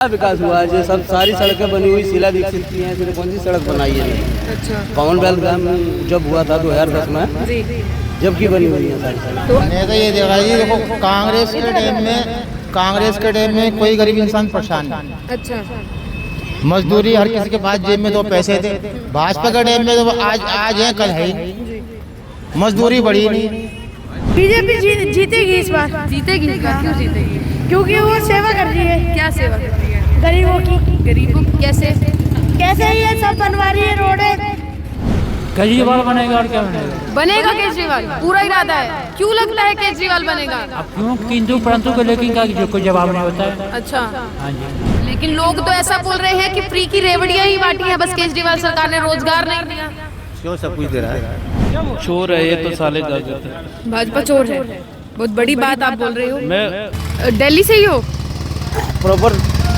विकास हुआ है जो सब सारी सड़कें बनी हुई शीला दीक्षित की हैं, इसने कौन सी सड़क बनाई है नहीं। अच्छा। कॉमनवेल्थ गेम जब हुआ था 2010 में जी। जब की बनी हुई है सारी सड़क। तो मैंने तो ये देखा जी, देखो कांग्रेस के टाइम में कोई गरीब इंसान परेशान नहीं। अच्छा। मजदूरी हर किसी के पास, जेब में 2 पैसे थे। भाजपा के टाइम में तो आज है कल है ही नहीं, मजदूरी बढ़ी नहीं। बीजेपी जीतेगी इस बार। जीतेगी इस बार, क्यों जीतेगी? क्योंकि वो सेवा कर रही है क्या सेवा कर रही है? गरीबों की। गरीबों की कैसे? कैसे ये सब बनवा रही है रोडे। केजरीवाल बनेगा और क्या बनेगा? बनेगा केजरीवाल, पूरा इरादा है। क्यों लगता है केजरीवाल बनेगा? अब क्यों किंतु परंतु को लेकिन का जो कोई जवाब नहीं होता है। अच्छा। हाँ जी। लेकिन लोग तो ऐसा बोल रहे हैं कि फ्री की रेवड़ियां ही बांटी हैं, बस केजरीवाल सरकार ने रोजगार नहीं दिया। क्यों सब कुछ दे रहा है? चोर है ये तो साले दागत। भाजपा चोर है, बहुत बड़ी बात आप बोल रहे हो। मैं दिल्ली से ही हो? प्रॉपर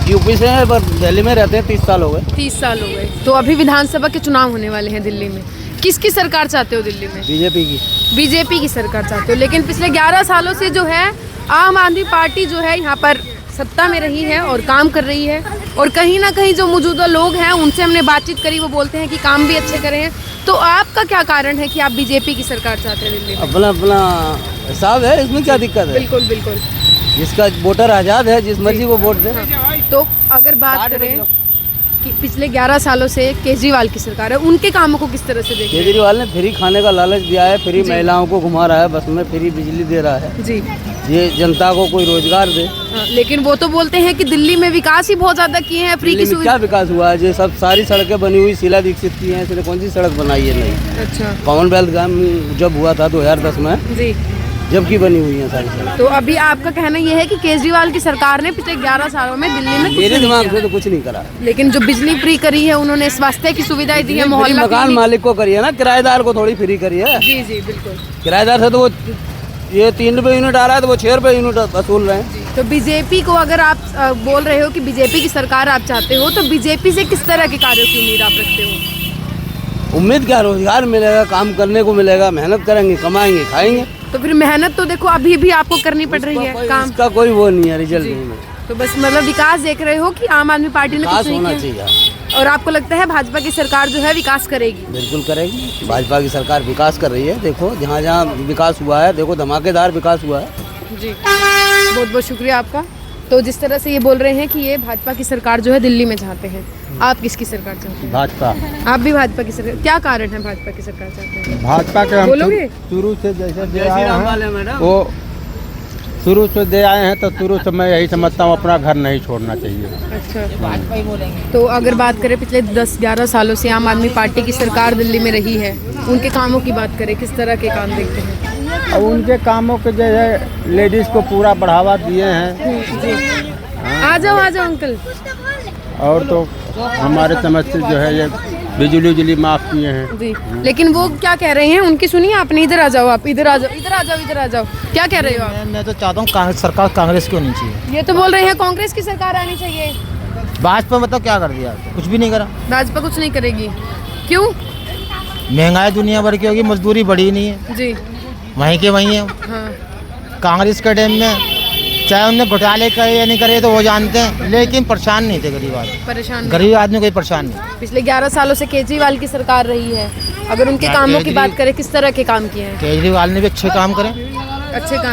यूपी से है, पर दिल्ली में रहते हैं 30 साल हो गए। 30 साल हो गए। तो अभी विधानसभा के चुनाव होने वाले हैं दिल्ली में, किसकी सरकार चाहते हो दिल्ली में? बीजेपी की। बीजेपी की सरकार चाहते हो, लेकिन पिछले 11 सालों से जो है आम आदमी पार्टी जो है यहाँ पर सत्ता में रही है और काम कर रही है। और कहीं ना कहीं जो मौजूदा लोग हैं उनसे हमने बातचीत करी, वो बोलते हैं कि काम भी अच्छे करे हैं। तो आपका क्या कारण है कि आप बीजेपी की सरकार चाहते हैं दिल्ली में? अपना अपना हिसाब है, इसमें क्या दिक्कत है? बिल्कुल बिल्कुल। जिसका वोटर आज़ाद है, जिस मर्जी को वोट दे। तो अगर बात करें कि पिछले 11 सालों से केजरीवाल की सरकार है, उनके कामों को किस तरह से देखें? केजरीवाल ने फ्री खाने का लालच दिया है, फ्री महिलाओं को घुमा रहा है, बस में फ्री बिजली दे रहा है। जी। ये जनता को कोई रोजगार दे। हाँ, लेकिन वो तो बोलते हैं कि दिल्ली में विकास ही बहुत ज्यादा किए हैं, फ्री की दिल्ली में सुविधा। क्या विकास हुआ है जो सब सारी सड़कें बनी हुई शीला दीक्षित की हैं, इसने कौन सी सड़क बनाई है नहीं। अच्छा। कॉमनवेल्थ गेम जब हुआ था 2010 में जी। जब की बनी हुई है सारी सड़क। तो अभी आपका कहना यह है कि केजरीवाल की सरकार ने पिछले 11 सालों में दिल्ली में कुछ मेरे नहीं दिमाग किया। से तो कुछ नहीं करा। लेकिन जो बिजली फ्री करी है उन्होंने, स्वास्थ्य की सुविधाएं दी है, फ्री मोहल्ला मकान क्लिनिक- मालिक को करी है ना, किराएदार को थोड़ी फ्री करी है। जी जी बिल्कुल। किराएदार से तो वो ये 3 रुपये यूनिट आ रहा है, तो वो 6 रुपये यूनिट वसूल रहे हैं। तो बीजेपी को अगर आप बोल रहे हो कि बीजेपी की सरकार आप चाहते हो, तो बीजेपी से किस तरह के कार्यों की उम्मीद आप रखते हो? उम्मीद क्या, रोजगार मिलेगा, काम करने को मिलेगा, मेहनत करेंगे, कमाएंगे, खाएंगे। तो फिर मेहनत तो देखो अभी भी आपको करनी पड़ रही है, काम इसका कोई वो नहीं है, रिजल्ट नहीं है। तो बस मतलब विकास देख रहे हो कि आम आदमी पार्टी ने विकास कुछ नहीं होना किया। चाहिए। और आपको लगता है भाजपा की सरकार जो है विकास करेगी? बिल्कुल करेगी, भाजपा की सरकार विकास कर रही है। देखो जहाँ जहाँ विकास हुआ है, देखो धमाकेदार विकास हुआ है। जी, बहुत बहुत शुक्रिया आपका। तो जिस तरह से ये बोल रहे हैं कि ये भाजपा की सरकार जो है दिल्ली में चाहते हैं, आप किसकी सरकार चाहते हैं? भाजपा। आप भी भाजपा की सरकार, क्या कारण है भाजपा की सरकार चाहते हैं? भाजपा के हम बोलोगे? शुरू से जैसे दे जय श्री आए राम हैं, वाले मैडम। वो शुरू से दे आए हैं, तो शुरू से मैं यही समझता हूँ अपना घर नहीं छोड़ना चाहिए। अच्छा। तो अगर बात करें पिछले 10-11 सालों से आम आदमी पार्टी की सरकार दिल्ली में रही है, उनके कामों की बात करें, किस तरह के काम देखते हैं? और उनके कामों के जो है लेडीज़ को पूरा बढ़ावा दिए हैं। आ जाओ अंकल। और तो हमारे समझ से जो है ये बिजली माफ़ किए हैं। जी, लेकिन वो क्या कह रहे हैं उनकी सुनिए आपने। इधर आ जाओ, आप इधर आ जाओ, इधर आ जाओ, इधर आ जाओ। क्या कह रहे हो आप? मैं तो चाहता हूँ सरकार कांग्रेस की होनी चाहिए। ये तो बोल रहे हैं कांग्रेस की सरकार आनी चाहिए। भाजपा मतलब क्या कर दिया? कुछ भी नहीं करा। भाजपा कुछ नहीं करेगी, क्यों? महंगाई दुनिया भर की होगी, मजदूरी बढ़ी नहीं है, जी वहीं के वहीं है। हाँ। कांग्रेस के टाइम में चाहे उनने घोटाले करे या नहीं करे तो वो जानते हैं, लेकिन परेशान नहीं थे गरीब आदमी। परेशान गरीब आदमी कोई परेशान नहीं। पिछले 11 सालों से केजरीवाल की सरकार रही है, अगर उनके कामों की बात करें, किस तरह के काम किए हैं? केजरीवाल ने भी अच्छे काम करें,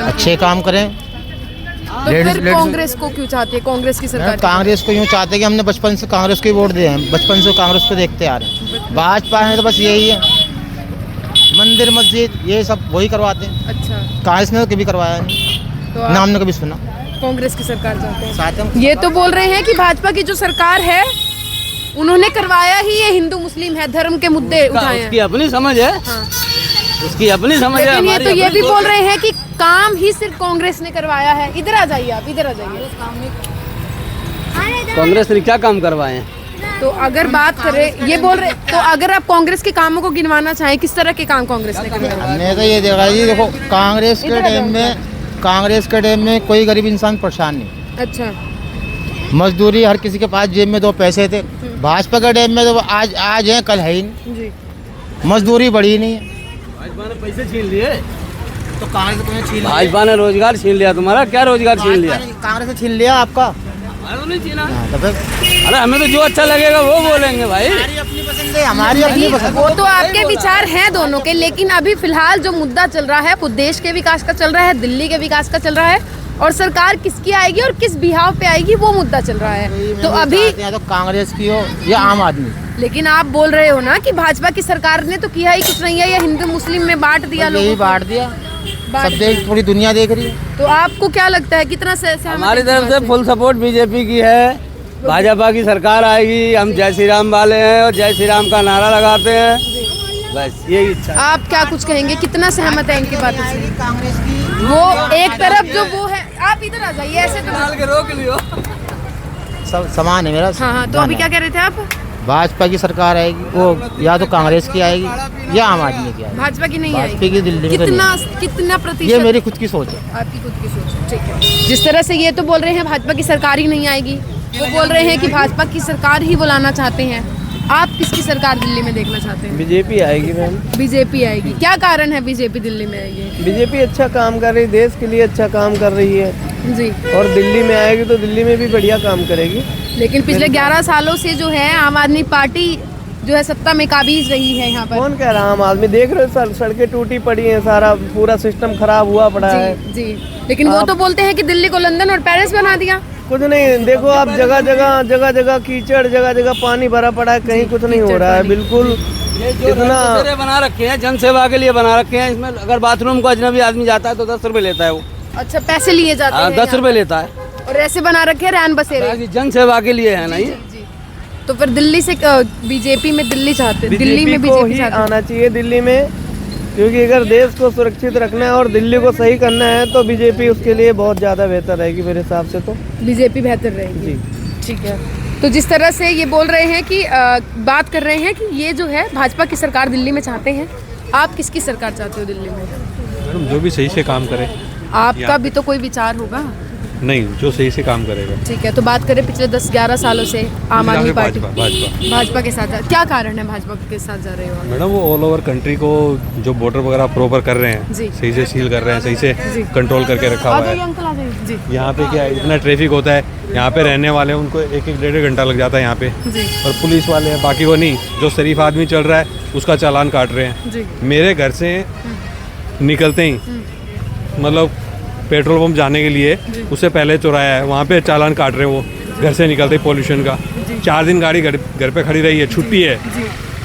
अच्छे काम करें। तो फिर कांग्रेस को क्यों चाहते हैं, कांग्रेस की सरकार? कांग्रेस को यूँ चाहते हैं कि हमने बचपन से कांग्रेस को ही वोट दिए हैं, बचपन से कांग्रेस को देखते आ रहे हैं। भाजपा है तो बस यही है, मंदिर मस्जिद ये सब वही करवाते हैं। अच्छा। कांग्रेस ने तो कभी करवाया नहीं, तो ना हमने कभी सुना। कांग्रेस की सरकार चाहते हैं। साथ में ये तो बोल रहे हैं कि भाजपा की जो सरकार है उन्होंने करवाया ही ये हिंदू मुस्लिम है, धर्म के मुद्दे उठाए उसकी हैं। अपनी समझ है। हाँ। उसकी अपनी समझ है। लेकिन ये हमारी तो ये अपनी भी सोच बोल है। रहे हैं कि काम ही सिर्फ कांग्रेस ने करवाया है। इधर आ जाइए, आप इधर आ जाइए। कांग्रेस ने क्या काम करवाए हैं? तो अगर बात करें, ये बोल रहे, तो अगर आप कांग्रेस के कामों को गिनवाना चाहें, किस तरह के काम कांग्रेस ने करवाए? हमने तो ये देखा जी, देखो कांग्रेस के टाइम में कोई गरीब इंसान परेशान नहीं। अच्छा। मजदूरी हर किसी के पास, जेब में 2 पैसे थे। भाजपा के टाइम में तो आज है कल है ही नहीं, जी। मजदूरी बढ़ी नहीं है। भाजपा ने पैसे छीन लिए, तो कांग्रेस ने छीन भाजपा ने रोजगार छीन लिया। तुम्हारा क्या रोजगार छीन लिया? कांग्रेस ने छीन लिया आपका। तो फिर अरे हमें तो जो अच्छा लगेगा वो बोलेंगे भाई। हमारी अपनी पसंद है, हमारी अपनी पसंद वो तो आपके विचार हैं दोनों के, लेकिन अभी फिलहाल जो मुद्दा चल रहा है वो देश के विकास का चल रहा है, दिल्ली के विकास का चल रहा है, और सरकार किसकी आएगी और किस बिहाव पे आएगी वो मुद्दा चल रहा है। तो अभी या तो कांग्रेस की हो या आम आदमी। लेकिन आप बोल रहे हो ना कि भाजपा की सरकार ने तो किया ही कुछ नहीं है, या हिंदू मुस्लिम में बांट दिया यही लोगों को। बांट दिया, बांट सब देख, पूरी दुनिया देख रही है। तो आपको क्या लगता है कितना सहमत हमारी हैं तरफ इस से बात फुल सपोर्ट बीजेपी की है। भाजपा की सरकार आएगी, हम जय श्री राम वाले हैं और जय श्री राम का नारा लगाते हैं, बस यही इच्छा है। आप क्या कुछ कहेंगे, कितना सहमत है इनकी बातों से? कांग्रेस की वो एक तरफ जो वो है, आप इधर आ जाइए, ऐसे तो रोक लियो। सब समान है मेरा। हाँ हाँ, तो अभी क्या कह रहे थे आप? भाजपा की सरकार आएगी, वो या तो कांग्रेस की आएगी या आम आदमी की आएगी। भाजपा की नहीं भाजपा आएगी। की दिल्ली में तो कितना ये प्रतिशत? मेरी खुद की सोच है। आपकी खुद की सोच है, ठीक है। जिस तरह से ये तो बोल रहे हैं भाजपा की सरकार ही नहीं आएगी, वो बोल रहे हैं कि भाजपा की सरकार ही बुलाना चाहते हैं। आप किसकी सरकार दिल्ली में देखना चाहते हैं? बीजेपी आएगी मैम। बीजेपी आएगी। क्या कारण है बीजेपी दिल्ली में आएगी? बीजेपी अच्छा काम कर रही है, देश के लिए अच्छा काम कर रही है, जी। और दिल्ली में आएगी तो दिल्ली में भी बढ़िया काम करेगी। लेकिन पिछले 11 सालों से जो है आम आदमी पार्टी जो है सत्ता में काबिज रही है यहाँ पर। कौन कह रहा है आम आदमी? देख रहे हो सड़कें टूटी पड़ी हैं, सारा पूरा सिस्टम खराब हुआ पड़ा है। जी जी, लेकिन वो तो बोलते हैं कि दिल्ली को लंदन और पेरिस बना दिया। कुछ नहीं, देखो आप जगह जगह कीचड़, जगह जगह पानी भरा पड़ा है, कहीं कुछ नहीं हो रहा है बिल्कुल। इतना बना रखे हैं, जन सेवा के लिए बना रखे हैं। इसमें अगर बाथरूम को अजनबी आदमी जाता है तो 10 रुपए लेता है वो। अच्छा, पैसे लिए जाते हैं 10 रुपए लेता है, और ऐसे बना रखे हैं रैन बसेरे। जन सेवा के लिए है ना ये। जी। तो फिर दिल्ली से बीजेपी में दिल्ली चाहते हैं, दिल्ली में को बीजेपी ही चाहते हैं। आना चाहिए दिल्ली में, क्योंकि अगर देश को सुरक्षित रखना है और दिल्ली को सही करना है तो बीजेपी उसके लिए बहुत ज़्यादा बेहतर रहेगी मेरे हिसाब से। तो बीजेपी बेहतर रहेगी। जी ठीक है। तो जिस तरह से ये बोल रहे हैं कि बात कर रहे हैं कि ये जो है भाजपा की सरकार दिल्ली में चाहते हैं, आप किसकी सरकार चाहते हो दिल्ली में? मैडम जो भी सही से काम करे। आपका भी तो कोई विचार होगा। नहीं, जो सही से काम करेगा। ठीक है, तो बात करें पिछले 10-11 सालों से आम आदमी पार्टी भाजपा के साथ क्या कारण है भाजपा के साथ जा रहे हो? मैडम वो ऑल ओवर कंट्री को जो बॉर्डर वगैरह प्रॉपर कर रहे हैं, जी। सही से सील कर रहे हैं, सही जी। से कंट्रोल करके रखा हुआ है। अंकल आ जाइए। जी यहाँ पे क्या है, इतना ट्रैफिक होता है, यहाँ पे रहने वाले हैं उनको 1-1 घंटा लग जाता है यहाँ पे। जी और पुलिस वाले हैं, बाकी वो नहीं, जो शरीफ आदमी चल रहा है उसका चालान काट रहे हैं। जी। मेरे घर से निकलते ही मतलब पेट्रोल पंप जाने के लिए उससे पहले चौराया है, वहाँ पे चालान काट रहे हैं वो घर से निकलते ही पोल्यूशन का। 4 दिन गाड़ी घर पे खड़ी रही है, छुट्टी है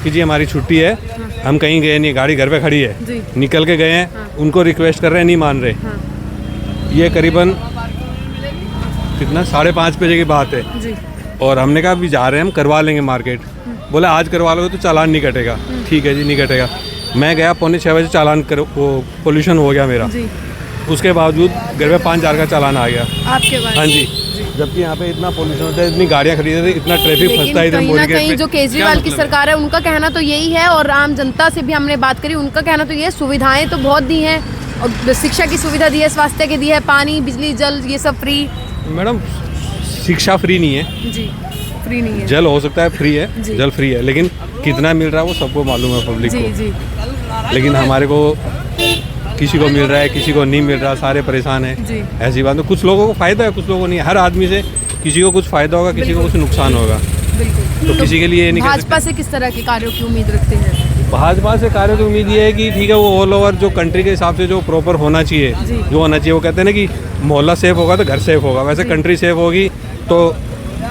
कि जी हमारी छुट्टी है, हम कहीं गए नहीं, गाड़ी घर पे खड़ी है, निकल के गए हैं, उनको रिक्वेस्ट कर रहे हैं, नहीं मान रहे। ये करीबन कितना 5:30 बजे की बात है, और हमने कहा अभी जा रहे हैं, हम करवा लेंगे मार्केट। बोला आज करवा लोगे तो चालान नहीं कटेगा। ठीक है जी, नहीं कटेगा। मैं गया 5:45 बजे, चालान वो पोल्यूशन हो गया मेरा। उसके बावजूद घर में 5,000 का चालान आ गया आपके पास। हाँ जी, जबकि यहाँ पे इतना पोल्यूशन होता है, इतनी गाड़ियाँ खड़ी रहती है, इतना ट्रैफिक फंसता है इधर कहीं ना कहीं जो केजरीवाल की सरकार है उनका कहना तो यही है, और आम जनता से भी हमने बात करी, उनका कहना तो ये है सुविधाएं तो बहुत दी हैं, और शिक्षा की सुविधा दी है, स्वास्थ्य की दी है, पानी बिजली जल ये सब फ्री। मैडम शिक्षा फ्री नहीं है जी, फ्री नहीं है। जल हो सकता है फ्री है, जल फ्री है, लेकिन कितना मिल रहा है वो सबको मालूम है पब्लिक जी को। जी। लेकिन हमारे को किसी को मिल रहा है, किसी को नहीं मिल रहा, सारे परेशान हैं। ऐसी बात है, कुछ लोगों को फायदा है, कुछ लोगों को नहीं। हर आदमी से किसी को कुछ फायदा होगा, किसी को कुछ नुकसान होगा। बिल्कुल। तो किसी के लिए ये नहीं कह भाजपा से किस तरह के कार्यों की उम्मीद रखते हैं? भाजपा से कार्य की उम्मीद ये है कि ठीक है, वो ऑल ओवर जो कंट्री के हिसाब से जो प्रॉपर होना चाहिए, जो होना चाहिए, वो कहते हैं ना कि मोहल्ला सेफ होगा तो घर सेफ होगा, वैसे कंट्री सेफ होगी तो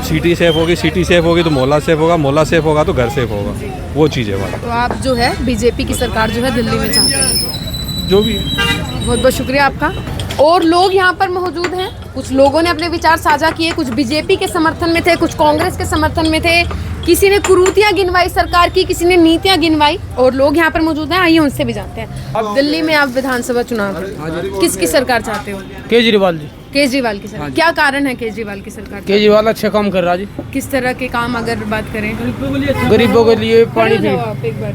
सिटी सेफ होगी, सिटी सेफ होगी तो मोहल्ला सेफ होगा, मोहल्ला सेफ होगा तो घर सेफ होगा। वो चीज़ है वाला। तो आप जो है बीजेपी की सरकार जो है दिल्ली में चाहते हैं? जो भी बहुत बहुत शुक्रिया आपका। और लोग यहाँ पर मौजूद हैं, कुछ लोगों ने अपने विचार साझा किए, कुछ बीजेपी के समर्थन में थे, कुछ कांग्रेस के समर्थन में थे, किसी ने कुरीतियां गिनवाई सरकार की, किसी ने नीतियां गिनवाई, और लोग यहाँ पर मौजूद हैं। आइए उनसे भी जानते हैं। अब दिल्ली में आप विधानसभा चुनाव किसकी सरकार चाहते हो? केजरीवाल जी। केजरीवाल की सरकार। क्या कारण है केजरीवाल की सरकार? केजरीवाल अच्छा काम कर रहा जी। किस तरह के काम अगर बात करें? गरीबों के लिए पानी खड़े हो जाओ आप एक बार।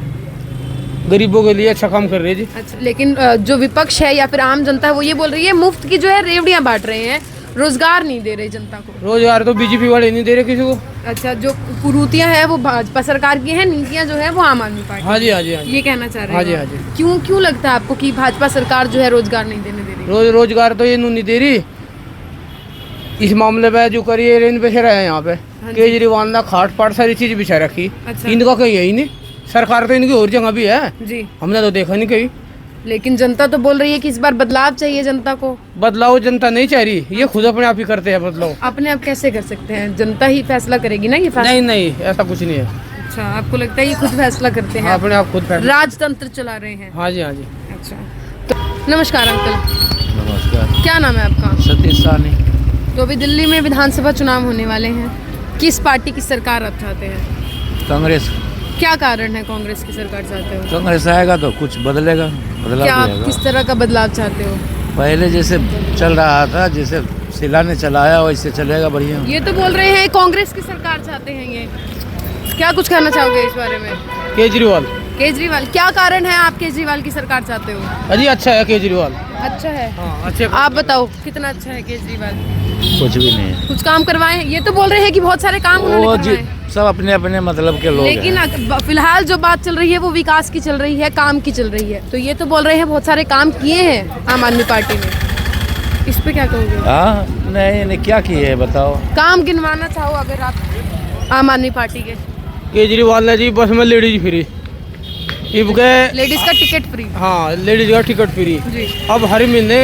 गरीबों के लिए अच्छा काम कर रहे हैं जी। अच्छा, लेकिन जो विपक्ष है या फिर आम जनता है वो ये बोल रही है मुफ्त की जो है रेवड़ियां बांट रहे हैं, रोजगार नहीं दे रहे जनता को। रोजगार तो बीजेपी वाले नहीं दे रहे किसी को। अच्छा, जो कुरीतियां हैं वो भाजपा सरकार की हैं, नीतियां जो है वो आम आदमी पार्टी। हाँ जी, हाँ जी, हाँ जी। ये कहना चाह रहे हैं? हाँ जी, हाँ जी। क्यों लगता है आपको कि भाजपा सरकार जो है रोजगार नहीं देने दे रही? रोजगार तो ये नहीं दे रही, इस मामले में जो करिए रेन पे है यहाँ पे केजरीवाल ने खाट पाट सारी चीज बिछा रखी। अच्छा। इनका कहीं है ही नहीं, सरकार तो इनकी और जगह भी है, जी। हमने तो देखा नहीं कहीं। लेकिन जनता तो बोल रही है कि इस बार बदलाव चाहिए जनता को। बदलाव जनता नहीं चाह रही, ये खुद अपने आप ही करते हैं बदलाव। अपने आप कैसे कर सकते हैं? जनता ही फैसला करेगी ना ये फैसला। नहीं नहीं, ऐसा कुछ नहीं है। अच्छा, आपको लगता है ये खुद फैसला करते हैं? अपने आप खुद फैसला। राजतंत्र चला रहे हैं। हाँ जी, हाँ जी। अच्छा, तो नमस्कार अंकल, नमस्कार। क्या नाम है आपका? सतीश सानी। तो अभी दिल्ली में विधानसभा चुनाव होने वाले हैं, किस पार्टी की सरकार आप चाहते हैं? कांग्रेस। क्या कारण है कांग्रेस की सरकार चाहते हो? कांग्रेस आएगा तो कुछ बदलेगा, बदलाव क्या आप आएगा। किस तरह का बदलाव चाहते हो? पहले जैसे चल रहा था, जैसे शिला ने चलाया वैसे चलेगा बढ़िया। ये तो बोल रहे हैं कांग्रेस की सरकार चाहते हैं ये, क्या कुछ कहना चाहोगे इस बारे में? केजरीवाल। केजरीवाल, क्या कारण है आप केजरीवाल की सरकार चाहते हो? अजी अच्छा है केजरीवाल। अच्छा है। हाँ, अच्छे। आप बताओ कितना अच्छा है केजरीवाल? कुछ भी नहीं है। कुछ काम करवाए? ये तो बोल रहे हैं कि बहुत सारे काम वो उन्होंने जी करवाए। सब अपने अपने मतलब के लोग लेकिन हैं। फिलहाल जो बात चल रही है वो विकास की चल रही है, काम की चल रही है। तो ये तो बोल रहे हैं बहुत सारे काम किए हैं आम आदमी पार्टी ने, इस पे क्या कहोगे? हाँ नहीं, क्या किए है बताओ। काम गिनवाना चाहो अगर आप आम आदमी पार्टी के? केजरीवाल ने जी बस में लेडीज फ्री, इब गए। लेडीज का टिकट फ्री। हाँ, लेडीज का टिकट फ्री। जी। अब हर महीने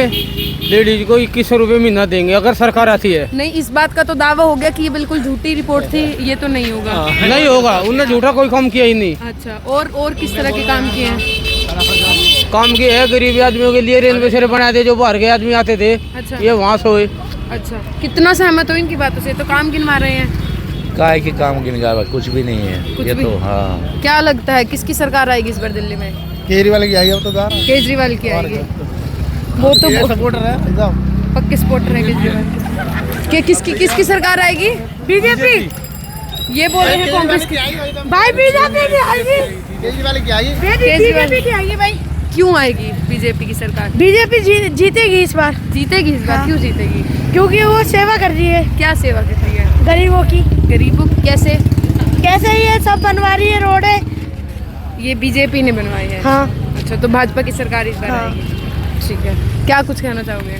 लेडीज को 2100 रुपये महीना देंगे अगर सरकार आती है। नहीं, इस बात का तो दावा हो गया कि ये बिल्कुल झूठी रिपोर्ट थी, ये तो नहीं होगा। नहीं होगा, उनने झूठा कोई काम किया ही नहीं। अच्छा, और किस तरह के काम किए हैं? काम किए है गरीब आदमियों के लिए रेलवे से बना दे, जो बाहर के आदमी आते थे अच्छा। ये वहाँ सोए। अच्छा, कितना सहमत हो इनकी बातों से? तो काम गिनवा रहे हैं। काय के काम गिनगा कुछ भी नहीं है कुछ ये भी? तो। हाँ, क्या लगता है किसकी सरकार आएगी इस बार दिल्ली में? केजरीवाल की आई अब तो केजरीवाल की आएगी। वो तो सपोर्टर है एकदम। पक्के सपोर्टर है केजरीवाल के। किसकी सरकार आएगी? बीजेपी। ये बोल रहे हैं कांग्रेस की। भाई बीजेपी की आएगी। केजरीवाल की आई। बीजेपी की आएगी भाई। क्यों आएगी बीजेपी की सरकार? बीजेपी जीतेगी इस बार। जीतेगी इस बार? हाँ। क्यों जीतेगी? क्योंकि वो सेवा कर रही है क्या सेवा कर रही है? गरीबों की। गरीबों की कैसे? कैसे ये सब बनवा रही है रोडे। ये बीजेपी ने बनवाई है। हाँ। अच्छा, तो भाजपा की सरकार इस बार हाँ। आएगी। ठीक है, क्या कुछ कहना चाहोगे?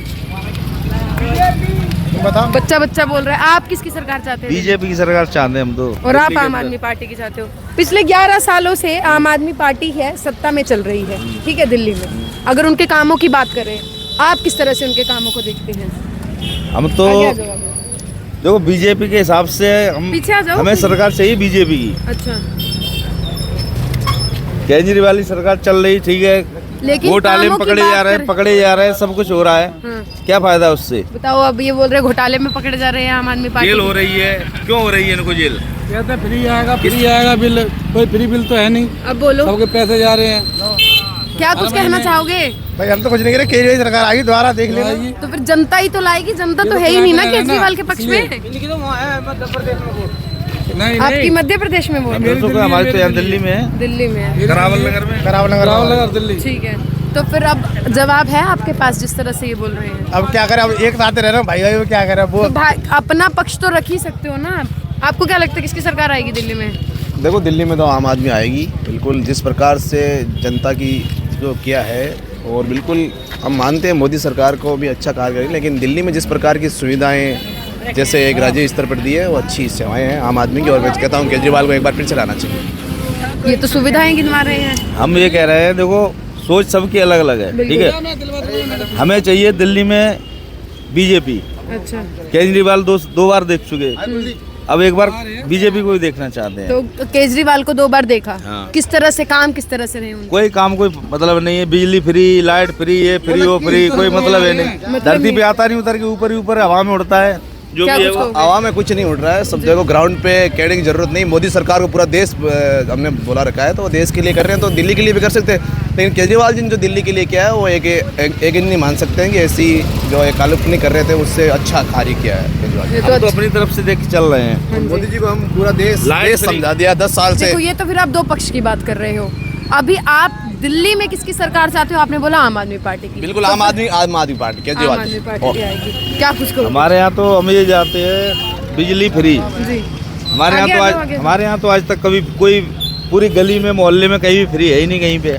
बताओ। बच्चा बोल रहा है। आप किसकी सरकार चाहते हो? बीजेपी की सरकार चाहते हैं हम तो। और आप आम आदमी पार्टी की चाहते हो? पिछले 11 सालों से आम आदमी पार्टी है सत्ता में चल रही है, ठीक है, दिल्ली में। अगर उनके कामों की बात करें, आप किस तरह से उनके कामों को देखते हैं? हम तो आगे आ जाओ, आगे। देखो बीजेपी के हिसाब से हम, पीछे आ जाओ। हमें सरकार चाहिए बीजेपी की। अच्छा, केजरीवाल की सरकार चल रही ठीक है, लेकिन घोटाले में कामों की पकड़े बात जा रहे हैं, करें- पकड़े जा रहे हैं, सब कुछ हो रहा है। हाँ। क्या फायदा उससे? बताओ, अब ये बोल रहे हैं घोटाले में पकड़े जा रहे हैं आम आदमी पार्टी। जेल हो रही है, क्यों हो रही है इनको जेल? कहते फ्री आएगा बिल, कोई फ्री बिल तो है नहीं, अब बोलो, सबके पैसे जा रहे हैं। क्या कुछ कहना चाहोगे? भाई हम तो कुछ नहीं कह रहे, केजरीवाल सरकार आएगी, दोबारा देख लेना। तो फिर जनता ही तो लाएगी, जनता तो है ही नहीं ना केजरीवाल के पक्ष में। इनकी तो वहाँ है मध्य प्रदेश में वोट। आपकी मध्य प्रदेश में वोट? हमारे तो यहाँ दिल्ली में है, दिल्ली में है। करावल नगर में। करावल नगर दिल्ली। ठीक है, तो फिर अब जवाब है आपके पास जिस तरह से ये बोल रहे हैं? अब क्या करें, अब एक साथ रह रहे हैं भाई भाई, क्या करें वो। तो भाई अपना पक्ष तो रख ही सकते हो ना। आपको क्या लगता है किसकी सरकार आएगी दिल्ली में? देखो दिल्ली में तो आम आदमी आएगी बिल्कुल, जिस प्रकार से जनता की जो किया है, और बिल्कुल हम मानते हैं मोदी सरकार को भी अच्छा कार्य करेगी, लेकिन दिल्ली में जिस प्रकार की सुविधाएं जैसे एक राज्य स्तर पर दी है वो अच्छी सेवाएं हैं आम आदमी की, और मैं कहता हूँ केजरीवाल को एक बार फिर से लाना चाहिए। ये तो सुविधाएं गिनवा रहे हैं। हम ये कह रहे हैं, देखो सोच सबकी अलग अलग है, ठीक है। हमें चाहिए दिल्ली में बीजेपी। अच्छा, केजरीवाल दो बार देख चुके, अब एक बार बीजेपी को ही देखना चाहते हैं। तो केजरीवाल को 2 बार देखा। हाँ। किस तरह से काम, किस तरह से रहे उनके? कोई काम कोई मतलब नहीं है, बिजली फ्री, लाइट फ्री, ये फ्री वो फ्री, कोई मतलब है नहीं। धरती पे आता नहीं, उतर के ऊपर ही ऊपर हवा में उड़ता है जो क्या भी है कुछ वो। कहोगे? हवा में कुछ नहीं उड़ रहा है, सब देखो ग्राउंड पे कहने की जरूरत नहीं। मोदी सरकार को पूरा देश हमने बोला रखा है, तो वो देश के लिए कर रहे हैं, तो दिल्ली के लिए भी कर सकते हैं। लेकिन केजरीवाल जी ने जो दिल्ली के लिए किया है वो एक नहीं मान सकते हैं कि ऐसी जो एक काल्पनिक कर रहे थे उससे अच्छा कार्य किया है केजरीवाल जी। ये तो हम तो अपनी तरफ से देख के चल रहे हैं। मोदी जी को हम पूरा देश समझा दिया 10 साल से। देखो, ये तो फिर आप 2 पक्ष की बात कर रहे हो। अभी आप दिल्ली में किसकी सरकार चाहते हो? आपने बोला आम आदमी पार्टी की। बिल्कुल आम आदमी पार्टी आम केजरीवाल आदमी जी। पार्टी की आएगी। क्या कुछ करो? हमारे यहाँ तो हम ये जाते हैं बिजली फ्री। जी, हमारे आगे यहाँ आ तो जाओ, आगे। हमारे यहाँ तो आज तक कभी कोई पूरी गली में मोहल्ले में कहीं भी फ्री है ही नहीं, कहीं पे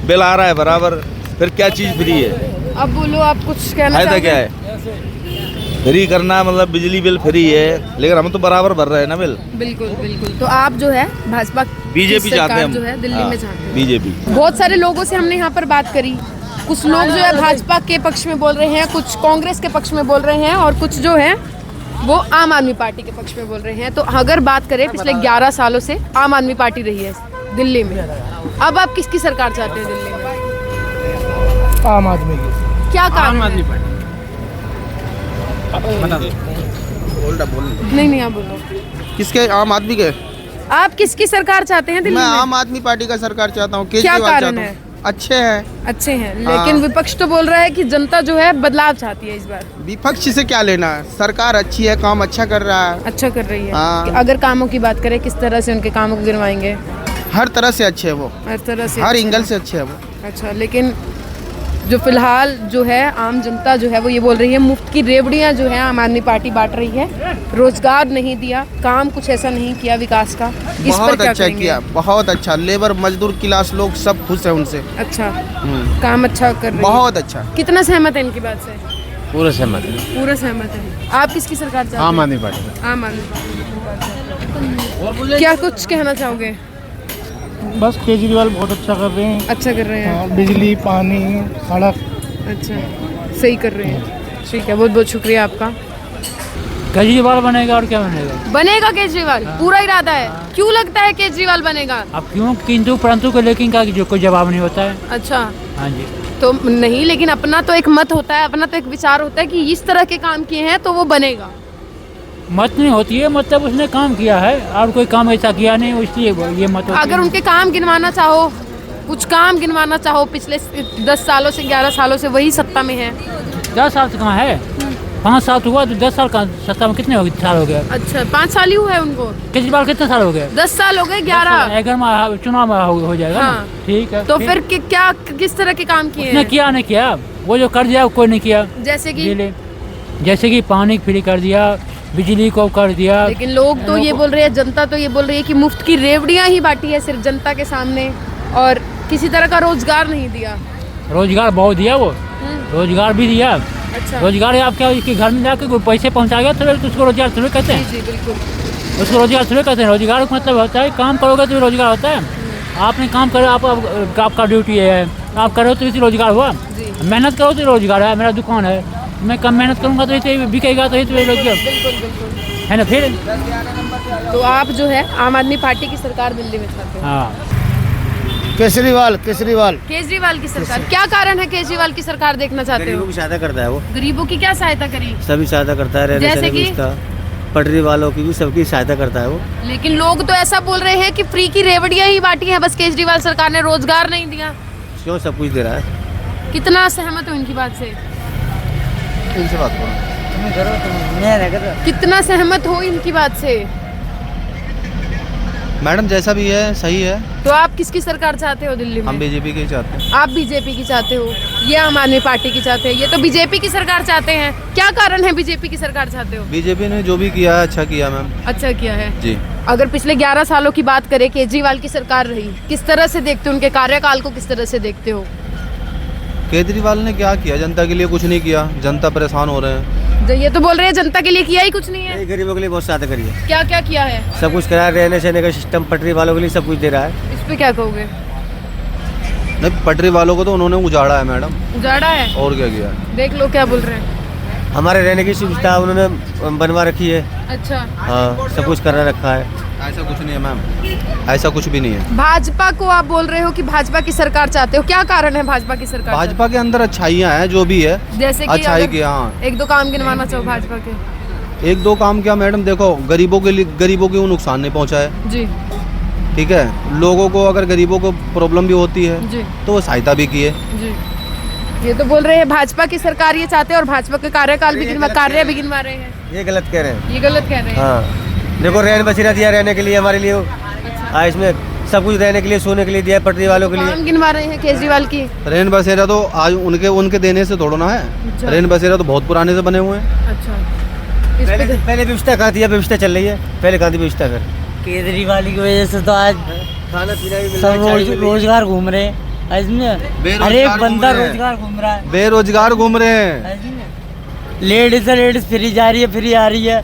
बिल आ रहा है बराबर, फिर क्या चीज़ फ्री है? अब बोलो, आप कुछ कहना फायदा चाहोगे? क्या है? फ्री करना मतलब बिजली बिल फ्री है, लेकिन हम तो बराबर भर रहे हैं ना बिल। बिल्कुल बिल्कुल। तो आप जो है भाजपा बीजेपी चाहते हैं हम, जो है दिल्ली में चाहते हैं बीजेपी। बहुत सारे लोगों से हमने यहाँ पर बात करी, कुछ लोग जो है भाजपा के पक्ष में बोल रहे हैं, कुछ कांग्रेस के पक्ष में बोल रहे हैं और कुछ जो है वो आम आदमी पार्टी के पक्ष में बोल रहे हैं। तो अगर बात करें पिछले 11 सालों से आम आदमी पार्टी रही है दिल्ली में, अब आप किसकी सरकार चाहते हैं दिल्ली में? आम आदमी की। क्या कारण है? नहीं आप बोलो। किसके? आम आदमी के। आप किसकी सरकार चाहते हैं दिल्ली मैं में? आम आदमी पार्टी का सरकार चाहता हूँ। क्या कारण है? अच्छे हैं। अच्छे हैं, लेकिन विपक्ष तो बोल रहा है कि जनता जो है बदलाव चाहती है इस बार। विपक्ष से क्या लेना है? सरकार अच्छी है, काम अच्छा कर रहा है। अच्छा कर रही है। हाँ। अगर कामों की बात करें, किस तरह से उनके कामों को गिनवाएंगे? हर तरह से अच्छे है वो, हर तरह से, हर एंगल से अच्छे है वो। अच्छा, लेकिन जो फिलहाल जो है आम जनता जो है वो ये बोल रही है मुफ्त की रेवड़ियाँ जो है आम आदमी पार्टी बांट रही है, रोजगार नहीं दिया, काम कुछ ऐसा नहीं किया विकास का। इस पर बहुत क्या अच्छा करेंगे? किया, बहुत अच्छा। लेबर मजदूर क्लास लोग सब खुश है उनसे। अच्छा, काम अच्छा कर रही है। बहुत अच्छा। कितना सहमत है इनकी बात से? पूरा सहमत है। पूरा सहमत है। आप किसकी सरकार चाहते हैं? आम आदमी पार्टी। आम आदमी पार्टी। क्या कुछ कहना चाहोगे? बस केजरीवाल बहुत अच्छा कर रहे हैं। अच्छा कर रहे हैं। बिजली, पानी, सड़क। अच्छा, सही कर रहे हैं। ठीक है, बहुत बहुत शुक्रिया आपका। केजरीवाल बनेगा और क्या बनेगा? बनेगा केजरीवाल, पूरा इरादा है। क्यों लगता है केजरीवाल बनेगा? अब क्यों किंतु परंतु को लेकिन का जो कोई जवाब नहीं होता है। अच्छा, हाँ जी। तो नहीं, लेकिन अपना तो एक मत होता है, अपना तो एक विचार होता है कि इस तरह के काम किए हैं तो वो बनेगा। मत नहीं होती है, मतलब उसने काम किया है और कोई काम ऐसा किया नहीं, इसलिए ये मत होती अगर है। उनके काम गिनवाना चाहो, कुछ काम गिनवाना चाहो पिछले 10 सालों से 11 सालों से वही सत्ता में है। 10 साल से कहाँ है? 5 साल हुआ तो 10 साल का सत्ता में कितने साल हो गए? अच्छा, 5 साल ही हुआ है उनको। केजरीवाल कितने साल हो गए? 10 साल हो गए। 11 अगर चुनाव हो जाएगा हाँ। ना, ठीक है। तो फिर क्या किस तरह के काम किए उसने हैं? किया नहीं किया, वो जो कर दिया वो कोई नहीं किया। जैसे कि पानी फ्री कर दिया, बिजली को कर दिया। लेकिन लोग तो ये बोल रहे हैं, जनता तो ये बोल रही है कि मुफ्त की रेवड़ियाँ ही बांटी है सिर्फ जनता के सामने और किसी तरह का रोजगार नहीं दिया। रोजगार बहुत दिया वो, रोजगार भी दिया। अच्छा, रोजगार आप क्या इसके घर में जाकर कोई पैसे पहुंचा गया तो उसको रोजगार थोड़ी कहते हैं। जी बिल्कुल, उसको रोजगार थोड़ी कहते हैं। रोजगार का मतलब होता है काम करोगे तो रोजगार होता है। आपने काम करो, आपका ड्यूटी है, आप करो तो इसी रोजगार हुआ। मेहनत करो तो रोजगार है। मेरा दुकान है, मैं कम मेहनत करूँगा तो इसे बिकेगा तो रोजगार है ना। फिर तो आप जो है आम आदमी पार्टी की सरकार दिल्ली में चाहते हैं? हाँ, केजरीवाल केजरीवाल की सरकार। क्या कारण है केजरीवाल की सरकार देखना चाहते हो? गरीबों की सहायता करता है वो, गरीबों की क्या सहायता करी? सभी सहायता करता है, रहने जैसे सहने की कि? उसका, पटरी वालों की भी सबकी सहायता करता है वो। लेकिन लोग तो ऐसा बोल रहे हैं कि फ्री की रेवड़ियाँ ही बांटी है बस केजरीवाल सरकार ने, रोजगार नहीं दिया। क्यों, सब कुछ दे रहा है। कितना सहमत हो इनकी बात से? इनसे बात करो। कितना सहमत हो इनकी बात से? मैडम जैसा भी है सही है। तो आप किसकी सरकार चाहते हो दिल्ली में? हम बीजेपी के ही चाहते हैं। आप बीजेपी की चाहते हो, ये आम आदमी पार्टी की चाहते हैं, ये तो बीजेपी की सरकार चाहते हैं। क्या कारण है बीजेपी की सरकार चाहते हो? बीजेपी ने जो भी किया है अच्छा किया मैम। अच्छा किया है जी। अगर पिछले 11 सालों की बात करें, केजरीवाल की सरकार रही, किस तरह से देखते हो उनके कार्यकाल को? किस तरह से देखते हो? केजरीवाल ने क्या किया? जनता के लिए कुछ नहीं किया, जनता परेशान हो रहे हैं। ये तो बोल रहे हैं जनता के लिए किया ही कुछ नहीं है। गरीबों के लिए बहुत सहायता करी है। क्या क्या किया है? सब कुछ करा, रहने सहने का सिस्टम, पटरी वालों के लिए सब कुछ दे रहा है। इस पे क्या कहोगे? नहीं, पटरी वालों को तो उन्होंने उजाड़ा है मैडम। उजाड़ा है? और क्या किया? देख लो क्या बोल रहे हैं। हमारे रहने की सुविधा उन्होंने बनवा रखी है। अच्छा, हाँ, सब कुछ करना रखा है। ऐसा कुछ नहीं है मैम, ऐसा कुछ भी नहीं है। भाजपा को आप बोल रहे हो कि भाजपा की सरकार चाहते हो, क्या कारण है भाजपा की सरकार? भाजपा के अंदर अच्छाइयाँ हैं जो भी है, जैसे कि अच्छाई की। हाँ, एक दो काम गिनवाना चाहो भाजपा के? एक दो काम क्या मैडम, देखो गरीबों के लिए, गरीबों को नुकसान नहीं पहुंचा है। जी, ठीक है, लोगों को अगर गरीबों को प्रॉब्लम भी होती है जी, तो वो सहायता भी की है। जी। ये तो बोल रहे हैं भाजपा की सरकार ये चाहते हैं और भाजपा के कार्यकाल भी गिनवा, कार्य भी गिनवा रहे हैं। ये गलत कह रहे हैं। ये गलत कह रहे हैं। हाँ, देखो रैन बसेरा दिया रहने के लिए हमारे लिए। अच्छा। इसमें सब कुछ रहने के लिए, सोने के लिए दिया है, पटरी वालों के लिए। काम गिनवा रहे हैं केजरीवाल की। रेन बसेरा तो आज उनके देने से थोड़ा ना है। अच्छा। रेन बसेरा तो बहुत पुराने से बने हुए हैं। अच्छा, इस पे पहले व्यवस्था कहाँ थी, अब व्यवस्था चल रही है। पहले कहाँ थी व्यवस्था? कर केजरीवाल की वजह से तो आज खाना पीना भी सब रोजगार घूम रहे हैं। इसमें हर एक बंदा रोजगार घूम रहा है। बेरोजगार घूम रहे हैं। लेडीज है, लेडीज फ्री जा रही है, फ्री आ रही है,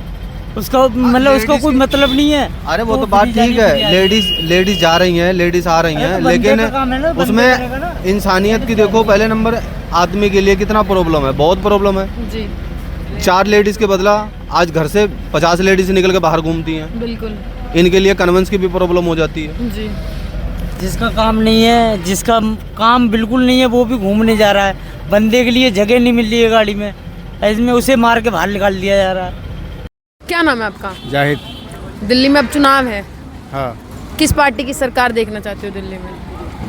उसका मतलब उसको कोई मतलब नहीं है। अरे वो तो बात ठीक है, लेडीज जा रही हैं, लेडीज आ रही हैं, लेकिन उसमें इंसानियत की देखो, पहले नंबर आदमी के लिए कितना प्रॉब्लम है, बहुत प्रॉब्लम है जी। 4 लेडीज के बदला आज घर से 50 लेडीज निकल के बाहर घूमती हैं। बिल्कुल। इनके लिए कन्वेंस की भी प्रॉब्लम हो जाती है जी। जिसका काम नहीं है, जिसका काम बिल्कुल नहीं है, वो भी घूमने जा रहा है। बंदे के लिए जगह नहीं मिल रही है गाड़ी में, इसमें उसे मार के बाहर निकाल दिया जा रहा है। क्या नाम है आपका? जाहिद। दिल्ली में अब चुनाव है, हाँ, किस पार्टी की सरकार देखना चाहते हो दिल्ली में?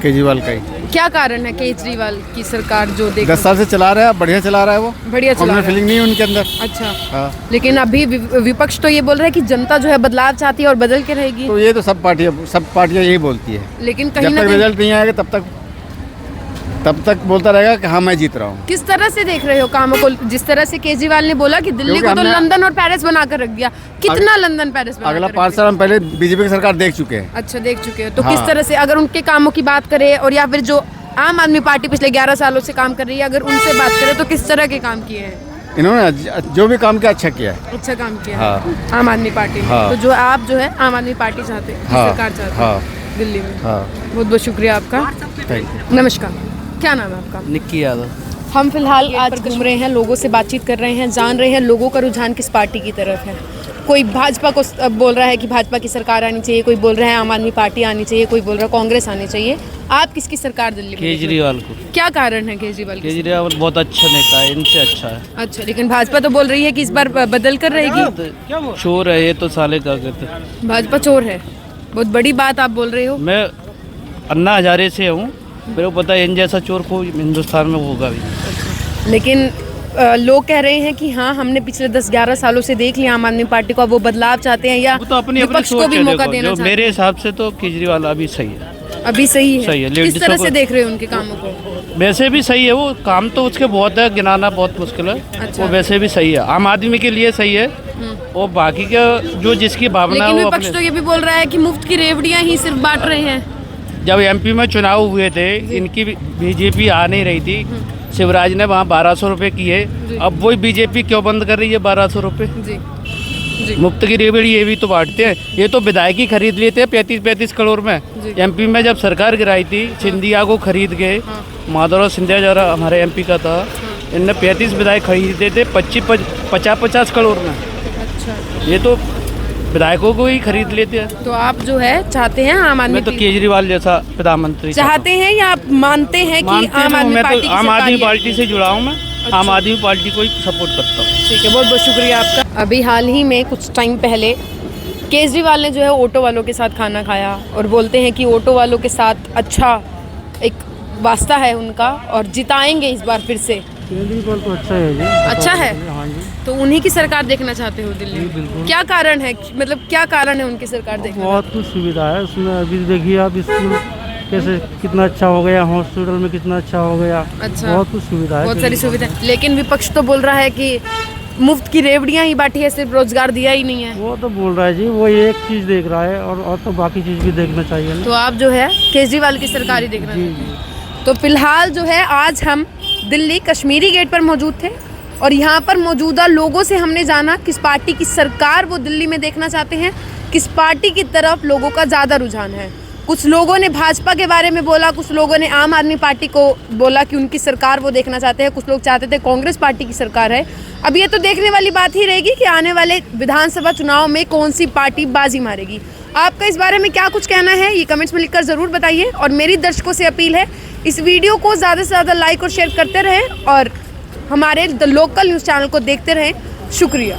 केजरीवाल का ही। क्या कारण है केजरीवाल की सरकार जो देख 10 साल से चला रहा है, बढ़िया चला रहा है वो, बढ़िया चला रहा है? फीलिंग नहीं है उनके अंदर। अच्छा। हाँ। लेकिन अभी विपक्ष तो ये बोल रहा है कि जनता जो है बदलाव चाहती है और बदल के रहेगी। तो ये तो सब पार्टियां यही बोलती है, लेकिन कहीं जब ना तक कहीं रिजल्ट नहीं आएगा तब तक बोलता रहेगा कि हाँ मैं जीत रहा हूँ। किस तरह से देख रहे हो कामों को? जिस तरह से केजरीवाल ने बोला कि दिल्ली को तो लंदन और पेरिस बनाकर रख दिया, कितना लंदन पेरिस बनाकर अगला रख 5 साल हम पहले बीजेपी की सरकार देख चुके हैं। अच्छा, देख चुके हो। तो हाँ। किस तरह से अगर उनके कामों की बात करें और या फिर जो आम आदमी पार्टी पिछले 11 सालों से काम कर रही है, अगर उनसे बात करें तो किस तरह के काम किए हैं? इन्होंने जो भी काम किया अच्छा किया है। अच्छा काम किया हाँ। है आम आदमी पार्टी ने। हाँ। तो जो आप जो है आम आदमी पार्टी चाहते हैं, हाँ। सरकार चाहते हाँ। हैं दिल्ली में। हाँ। बहुत बहुत शुक्रिया आपका। Thank you. नमस्कार, क्या नाम है आपका? निक्की यादव। हम फिलहाल आज घूम रहे हैं, लोगों से बातचीत कर रहे हैं, जान रहे हैं लोगों का रुझान किस पार्टी की तरफ है। कोई भाजपा को बोल रहा है कि भाजपा की सरकार आनी चाहिए, कोई बोल रहा है आम आदमी पार्टी आनी चाहिए, कोई बोल रहा है कांग्रेस आनी चाहिए। आप किसकी सरकार दिल्ली में? केजरीवाल को। क्या कारण है केजरीवाल की? केजरीवाल बहुत अच्छा नेता है, इनसे अच्छा है। अच्छा, लेकिन भाजपा तो बोल रही है कि इस बार बदल कर रहेगी। चोर है ये तो साले का कहते। भाजपा चोर है, बहुत बड़ी बात आप बोल रहे हो। मैं अन्ना हजारे से हूँ, मेरे को पता है इन जैसा चोर को हिंदुस्तान में होगा भी। लेकिन लोग कह रहे हैं कि हाँ हमने पिछले 10-11 सालों से देख लिया आम आदमी पार्टी को, अब वो बदलाव चाहते हैं या वो तो अपनी विपक्ष को भी मौका देना चाहते हैं। मेरे हिसाब से तो केजरीवाल अभी सही है। अभी सही है? सही है। किस तरह से देख रहे हो उनके कामों को? वैसे भी सही है, वो काम तो उसके बहुत है, गिनाना बहुत मुश्किल है। अच्छा। वो वैसे भी सही है, आम आदमी के लिए सही है। और बाकी का जो जिसकी भावना लेकिन है वो विपक्ष तो ये भी बोल रहा है कि मुफ्त की रेवड़ियाँ ही सिर्फ बांट रहे हैं। जब एमपी में चुनाव हुए थे, इनकी बीजेपी आ नहीं रही थी, शिवराज ने वहाँ 1200 रुपये किए। अब वही बीजेपी क्यों बंद कर रही है 1200 रुपये? जी। मुफ्त की रेवड़ी ये भी तो बांटते हैं। ये तो विधायक ही खरीद लेते हैं 35-35 करोड़ में। एमपी में जब सरकार गिराई थी, सिंधिया को खरीद के, माधवराव सिंधिया जरा हमारे एमपी का था, इनने 35 विधायक खरीदे थे 50-50 करोड़ में। अच्छा। ये तो विधायकों को ही खरीद लेते हैं। तो आप जो है चाहते हैं आम आदमी मैं तो केजरीवाल जैसा प्रधानमंत्री चाहते हैं या आप मानते हैं कि आम आदमी पार्टी की आम आदमी सरकार पार्टी से जुड़ा हूँ मैं। अच्छा। आम आदमी पार्टी को ही सपोर्ट करता हूँ। ठीक है, बहुत बहुत शुक्रिया आपका। अभी हाल ही में कुछ टाइम पहले केजरीवाल ने जो है ऑटो वालों के साथ खाना खाया और बोलते हैं कि ऑटो वालों के साथ अच्छा एक वास्ता है उनका और जिताएंगे इस बार फिर से। केजरीवाल तो अच्छा है जी। अच्छा है? हाँ जी। तो उन्हीं की सरकार देखना चाहते हो दिल्ली में? क्या कारण है, मतलब क्या कारण है उनकी सरकार देखना? बहुत कुछ सुविधा है उसमें। अभी देखिए आप स्कूल कैसे कितना अच्छा हो गया, हॉस्पिटल में कितना अच्छा हो गया। अच्छा, बहुत कुछ सुविधा है, बहुत सारी सुविधा। लेकिन विपक्ष तो बोल रहा है कि मुफ्त की रेवड़ियाँ ही बांटी है, सिर्फ रोजगार दिया ही नहीं है। वो तो बोल रहा है जी, वो एक चीज़ देख रहा है और तो बाकी चीज़ भी देखना चाहिए ना। तो आप जो है केजरीवाल की सरकार ही देखना चाहते हैं। तो फिलहाल जो है आज हम दिल्ली कश्मीरी गेट पर मौजूद थे और यहाँ पर मौजूदा लोगों से हमने जाना किस पार्टी की सरकार वो दिल्ली में देखना चाहते हैं, किस पार्टी की तरफ लोगों का ज़्यादा रुझान है। कुछ लोगों ने भाजपा के बारे में बोला, कुछ लोगों ने आम आदमी पार्टी को बोला कि उनकी सरकार वो देखना चाहते हैं, कुछ लोग चाहते थे कांग्रेस पार्टी की सरकार है। अब ये तो देखने वाली बात ही रहेगी कि आने वाले विधानसभा चुनाव में कौन सी पार्टी बाजी मारेगी। आपका इस बारे में क्या कुछ कहना है ये कमेंट्स में लिखकर ज़रूर बताइए। और मेरी दर्शकों से अपील है, इस वीडियो को ज़्यादा से ज़्यादा लाइक और शेयर करते रहें और हमारे द लोकल न्यूज़ चैनल को देखते रहें। शुक्रिया।